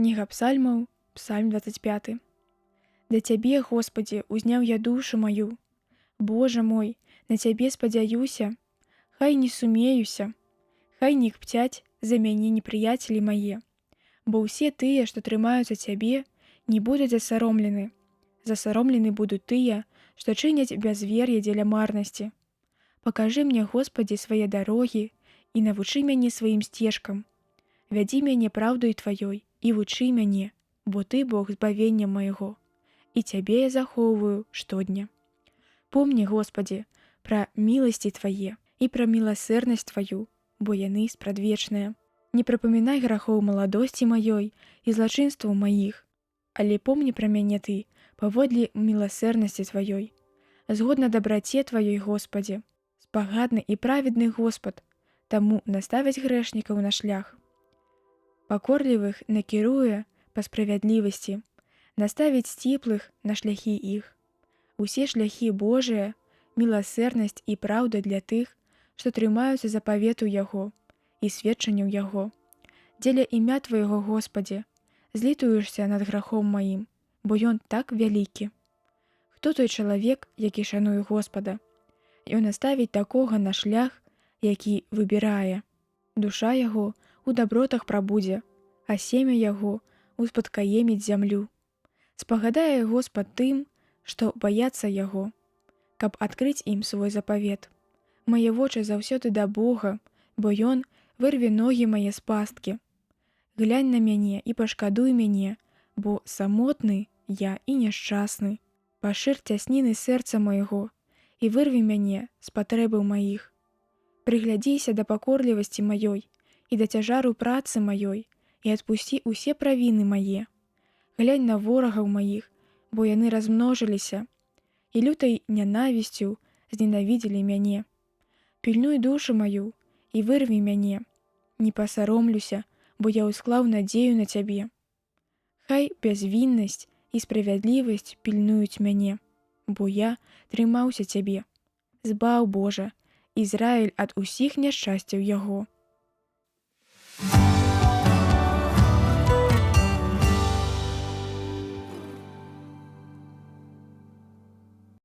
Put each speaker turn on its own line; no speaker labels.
Кніга псальмаў, псальм 25. Да Цябе, Господі, узняў я душу маю. Божа мой, на Цябе спадзяюся, хай не сумеюся, хай не кпцяць за мяне непрыяцелі мае, бо ўсе тыя, што трымаюцца Цябе, не будуць засаромлены. Засаромлены будуць тыя, што чыняць бязвер'е дзеля марнасці. Пакажы мне, Господі, свае дарогі і навучы мяне сваім сцежкам. Вядзі мяне праўдай Тваёй і вучы мяне, бо Ты Бог збавення майго, і Цябе я захоўваю штодня. Помні, Господі, пра міласці Твае і пра міласэрнасць Тваю, бо яны спрадвечныя. Не прапамінай грахоў маладосці маёй і злачынстваў маіх, але помні пра мяне Ты паводле міласэрнасці Тваёй. Згодна дабраце Тваёй, Господі, спагадны і праведны Господ, таму наставяць грэшнікаў на шлях. Пакорлівых накіруе па справядлівасці, наставіць сціплых на шляхі іх. Усе шляхі Божыя, міласэрнасць і праўда для тых, што трымаюцца запавету Яго і сведчанняў Яго. Дзеля імя Твайго, Господі, злітуешся над грахом маім, бо ён так вялікі. Хто той чалавек, які шануе Господа? Ён наставіць такога на шлях, які выбірае. Душа яго у дабротах прабудзе, а семя яго успадкаеміць зямлю. Спагадае Господ тым, што баяцца яго, каб адкрыць ім свой запавет. Мае вочы заўсёды да Бога, бо ён вырве ногі мае з пасткі. Глянь на мяне і пашкадуй мяне, бо самотны я і няшчасны. Пашыр цясніны сэрца майго і вырві мяне з патрэбаў маіх. Прыглядзіся да пакорлівасці маёй і да цяжару працы маёй і адпусці ўсе правіны мае. Глянь на ворагаў маіх, бо яны размножыліся, і лютай нянавісцю зненавідзелі мяне. Пільнуй душу маю і вырві мяне. Не пасаромлюся, бо я ўсклаў надзею на Цябе. Хай бязвіннасць і справядлівасць пільнуюць мяне, бо я трымаўся Цябе. Збаў, Божа, Ізраіль ад усіх няшчасцяў яго.